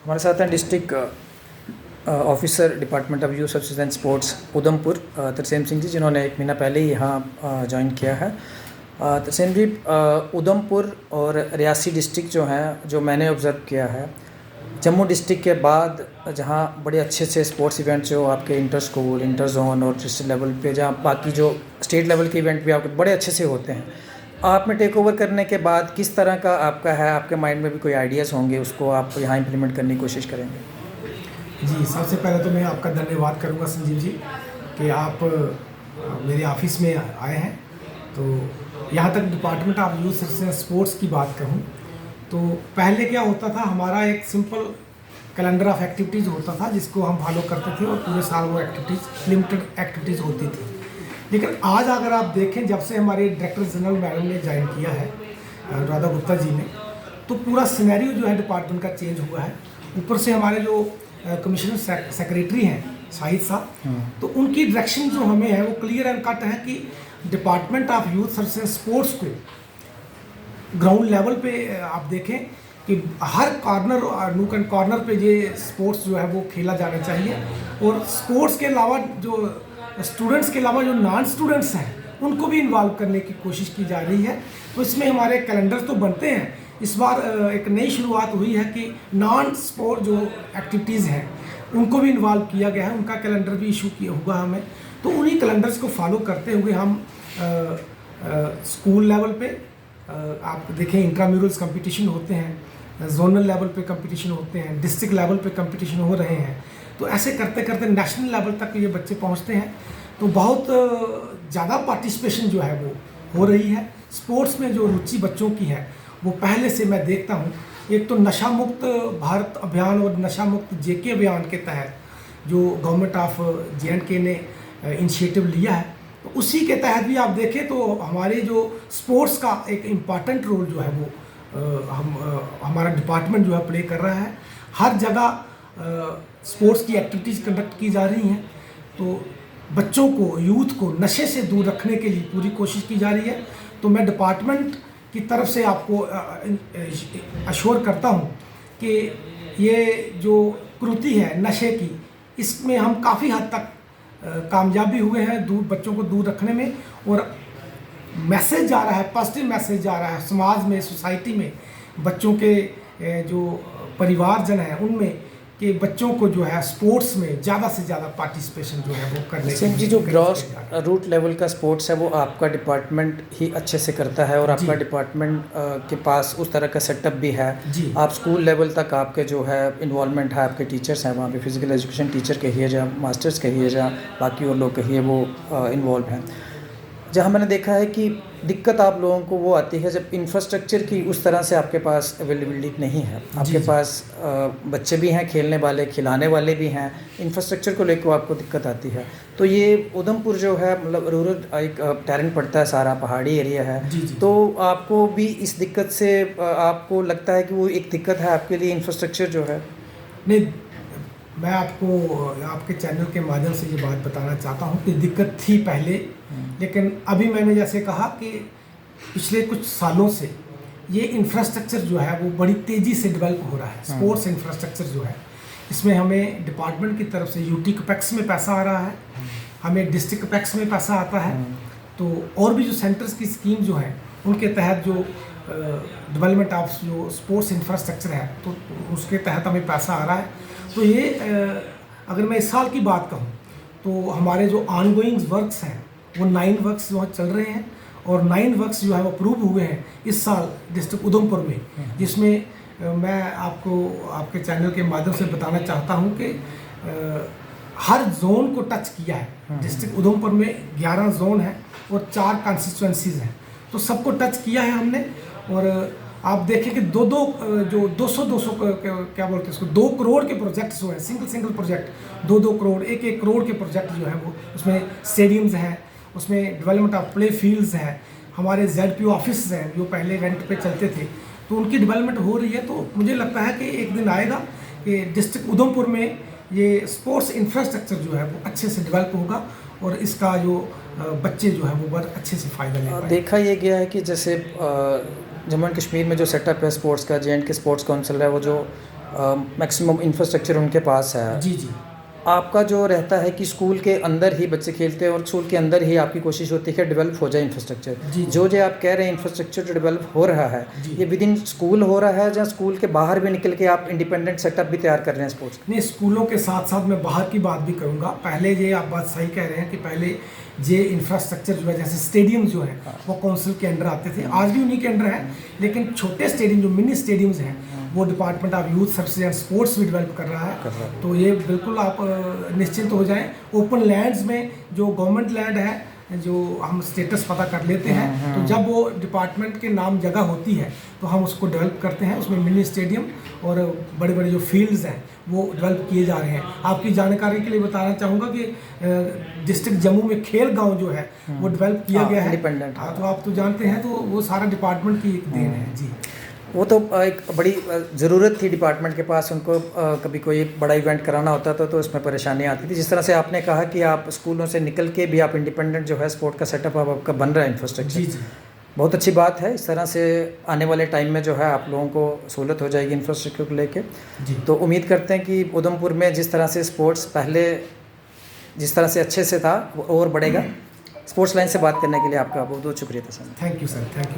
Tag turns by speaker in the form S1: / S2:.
S1: हमारे साथ हैं district officer department of youth services and sports Udhampur Tarsem Singh ji, जिन्होंने 1 महीना पहले ही यहाँ ज्वाइन किया है। तरसेम जी, उधमपुर और रियासी डिस्ट्रिक्ट जो हैं, जो मैंने ऑब्ज़र्व किया है, जम्मू डिस्ट्रिक्ट के बाद जहाँ बड़े अच्छे से स्पोर्ट्स इवेंट जो आपके इंटर स्कूल, इंटर जोन और डिस्ट्रिक्ट लेवल पे, जहाँ बाकी जो स्टेट लेवल के इवेंट भी आपके बड़े अच्छे से होते हैं, आप में टेक ओवर करने के बाद किस तरह का आपका है, आपके माइंड में भी कोई आइडियाज़ होंगे, उसको आप यहाँ इम्प्लीमेंट करने की कोशिश करेंगे?
S2: जी, सबसे पहले तो मैं आपका धन्यवाद करूंगा संजीव जी कि आप मेरे ऑफिस में आए हैं। तो यहाँ तक department of youth services sports की बात कहूँ तो पहले क्या होता था, हमारा एक सिंपल कैलेंडर ऑफ एक्टिविटीज़ होता था जिसको हम फॉलो करते थे और पूरे साल वो एक्टिविटीज़ लिमिटेड एक्टिविटीज़ होती थी। लेकिन आज अगर आप देखें, जब से हमारे डायरेक्टर जनरल मैडम ने ज्वाइन किया है, राधा गुप्ता जी ने, तो पूरा सिनेरियो जो है डिपार्टमेंट का चेंज हुआ है। ऊपर से हमारे जो कमिश्नर सेक्रेटरी हैं शाहिद साहब, तो उनकी डायरेक्शन जो हमें है वो क्लियर एंड कट है कि department of youth services sports को ग्राउंड लेवल पे आप देखें कि हर कॉर्नर और नूक एंड कॉर्नर पे ये स्पोर्ट्स जो है वो खेला जाना चाहिए। और स्पोर्ट्स के अलावा जो स्टूडेंट्स के अलावा जो नॉन स्टूडेंट्स हैं उनको भी इन्वॉल्व करने की कोशिश की जा रही है। तो इसमें हमारे कैलेंडर तो बनते हैं। इस बार एक नई शुरुआत हुई है कि नॉन स्पोर्ट जो एक्टिविटीज़ हैं उनको भी इन्वॉल्व किया गया है, उनका कैलेंडर भी इशू किया हुआ हमें। तो उन्हीं कैलेंडर्स को फॉलो करते हुए हम स्कूल लेवल पे आप देखें इंट्राम्यूरल्स कंपटीशन होते हैं, जोनल लेवल पे कंपटीशन होते हैं, डिस्ट्रिक्ट लेवल पे कंपटीशन हो रहे हैं। तो ऐसे करते करते नेशनल लेवल तक ये बच्चे पहुंचते हैं। तो बहुत ज़्यादा पार्टिसिपेशन जो है वो हो रही है। स्पोर्ट्स में जो रुचि बच्चों की है वो पहले से मैं देखता हूँ। एक तो नशा मुक्त भारत अभियान और नशा मुक्त जेके अभियान के तहत जो गवर्नमेंट ऑफ JNK ने इनिशिएटिव लिया है, तो उसी के तहत भी आप देखें तो हमारे जो स्पोर्ट्स का एक इम्पॉर्टेंट रोल जो है वो हमारा डिपार्टमेंट जो है प्ले कर रहा है। हर जगह स्पोर्ट्स की एक्टिविटीज़ कंडक्ट की जा रही हैं। तो बच्चों को, यूथ को नशे से दूर रखने के लिए पूरी कोशिश की जा रही है। तो मैं डिपार्टमेंट की तरफ से आपको अश्योर करता हूँ कि ये जो कृति है नशे की, इसमें हम काफ़ी हद तक कामयाबी हुए हैं बच्चों को दूर रखने में। और मैसेज जा रहा है, पॉजिटिव मैसेज जा रहा है समाज में, सोसाइटी में, बच्चों के जो परिवारजन हैं उनमें, कि बच्चों को जो है स्पोर्ट्स में ज़्यादा से ज़्यादा पार्टिसिपेशन जो है वो करने
S1: की जो ग्रॉस रूट लेवल का स्पोर्ट्स है वो आपका डिपार्टमेंट ही अच्छे से करता है और आपका डिपार्टमेंट के पास उस तरह का सेटअप भी है। आप स्कूल लेवल तक आपके जो है इन्वॉल्वमेंट है, आपके टीचर्स हैं वहाँ पे, फिजिकल एजुकेशन टीचर कहिए या मास्टर्स कहिए या बाकी और लोग कहिए, वो इन्वॉल्व हैं। जहाँ मैंने देखा है कि दिक्कत आप लोगों को वो आती है जब इंफ्रास्ट्रक्चर की उस तरह से आपके पास अवेलेबिलिटी नहीं है। आपके पास बच्चे भी हैं खेलने वाले, खिलाने वाले भी हैं, इंफ्रास्ट्रक्चर को लेकर आपको दिक्कत आती है। तो ये उधमपुर जो है, मतलब रूरल एक टेरेन पड़ता है, सारा पहाड़ी एरिया है। तो आपको भी इस दिक्कत से आपको लगता है कि वो एक दिक्कत है आपके लिए, इंफ्रास्ट्रक्चर जो है?
S2: नहीं, मैं आपको आपके चैनल के माध्यम से ये बात बताना चाहता हूँ कि दिक्कत थी पहले, लेकिन अभी मैंने जैसे कहा कि पिछले कुछ सालों से ये इंफ्रास्ट्रक्चर जो है वो बड़ी तेज़ी से डेवलप हो रहा है। स्पोर्ट्स इंफ्रास्ट्रक्चर जो है, इसमें हमें डिपार्टमेंट की तरफ से UT कैपेक्स में पैसा आ रहा है, हमें डिस्ट्रिक्ट कैपेक्स में पैसा आता है। तो और भी जो सेंटर्स की स्कीम जो है उनके तहत जो डेवलपमेंट ऑफ जो स्पोर्ट्स इंफ्रास्ट्रक्चर है तो उसके तहत हमें पैसा आ रहा है। तो ये अगर मैं इस साल की बात कहूँ तो हमारे जो ऑनगोइंग वर्क्स हैं वो 9 वर्क्स जो चल रहे हैं और 9 वर्क्स जो है वो अप्रूव हुए हैं इस साल डिस्ट्रिक्ट उधमपुर में, जिसमें मैं आपको आपके चैनल के माध्यम से बताना चाहता हूँ कि हर जोन को टच किया है। डिस्ट्रिक्ट उधमपुर में 11 जोन है और 4 कॉन्स्टिट्यूएंसीज हैं, तो सबको टच किया है हमने। और आप देखें कि जो 200 क्या बोलते हैं उसको, 2 करोड़ के प्रोजेक्ट्स जो हैं, सिंगल प्रोजेक्ट 2 करोड़, 1 करोड़ के प्रोजेक्ट जो है वो, उसमें स्टेडियम्स हैं, उसमें डेवलपमेंट ऑफ प्ले फील्ड्स हैं, हमारे ZPO ऑफिस हैं जो पहले रेंट पे चलते थे, तो उनकी डेवलपमेंट हो रही है। तो मुझे लगता है कि एक दिन आएगा कि डिस्ट्रिक्ट उधमपुर में ये स्पोर्ट्स इंफ्रास्ट्रक्चर जो है वो अच्छे से डेवलप होगा और इसका जो बच्चे जो है वो बहुत अच्छे से फ़ायदा ले पाएंगे।
S1: देखा ये गया है कि जैसे जम्मू एंड कश्मीर में जो सेटअप है स्पोर्ट्स का, JNK स्पोर्ट्स काउंसिल है, वो जो मैक्सिमम इंफ्रास्ट्रक्चर उनके पास है।
S2: जी जी
S1: आपका जो रहता है कि स्कूल के अंदर ही बच्चे खेलते हैं और स्कूल के अंदर ही आपकी कोशिश होती है कि डेवलप हो जाए इंफ्रास्ट्रक्चर।
S2: जी।
S1: जो आप कह रहे हैं इंफ्रास्ट्रक्चर जो डेवलप हो रहा है,
S2: जी।
S1: ये विद इन स्कूल हो रहा है या स्कूल के बाहर भी निकल के आप इंडिपेंडेंट सेटअप भी तैयार कर रहे हैं स्पोर्ट्स?
S2: नहीं, स्कूलों के साथ साथ मैं बाहर की बात भी करूँगा। पहले ये आप बात सही कह रहे हैं कि पहले ये इंफ्रास्ट्रक्चर जो है, जैसे स्टेडियम जो है वो काउंसिल के अंडर आते थे, आज भी उन्हीं के अंडर है, लेकिन छोटे स्टेडियम जो मिनी स्टेडियम्स हैं वो department of youth services and sports भी डेवलप कर रहा है। तो ये बिल्कुल आप निश्चिंत हो जाएं। ओपन लैंड्स में जो गवर्नमेंट लैंड है, जो हम स्टेटस पता कर लेते हैं, तो जब वो डिपार्टमेंट के नाम जगह होती है तो हम उसको डेवलप करते हैं। उसमें मिनी स्टेडियम और बड़े बड़े जो फील्ड्स हैं वो डेवलप किए जा रहे हैं। आपकी जानकारी के लिए बताना चाहूँगा कि डिस्ट्रिक्ट जम्मू में खेल गांव जो है वो डेवलप किया गया है।
S1: इंडिपेंडेंट।
S2: हाँ, तो आप तो जानते हैं, तो वो सारा डिपार्टमेंट की एक देन है। जी,
S1: वो तो एक बड़ी ज़रूरत थी डिपार्टमेंट के पास, उनको कभी कोई बड़ा इवेंट कराना होता था तो उसमें परेशानी आती थी। जिस तरह से आपने कहा कि आप स्कूलों से निकल के भी आप इंडिपेंडेंट जो है स्पोर्ट का सेटअप अब आपका बन रहा है इंफ्रास्ट्रक्चर।
S2: जी जी
S1: बहुत अच्छी बात है। इस तरह से आने वाले टाइम में जो है आप लोगों को सहूलत हो जाएगी इंफ्रास्ट्रक्चर को लेके।
S2: जी।
S1: तो उम्मीद करते हैं कि उधमपुर में जिस तरह से स्पोर्ट्स पहले जिस तरह से अच्छे से था वो और बढ़ेगा। स्पोर्ट्स लाइन से बात करने के लिए आपका बहुत बहुत शुक्रिया।
S2: Thank you sir, thank you.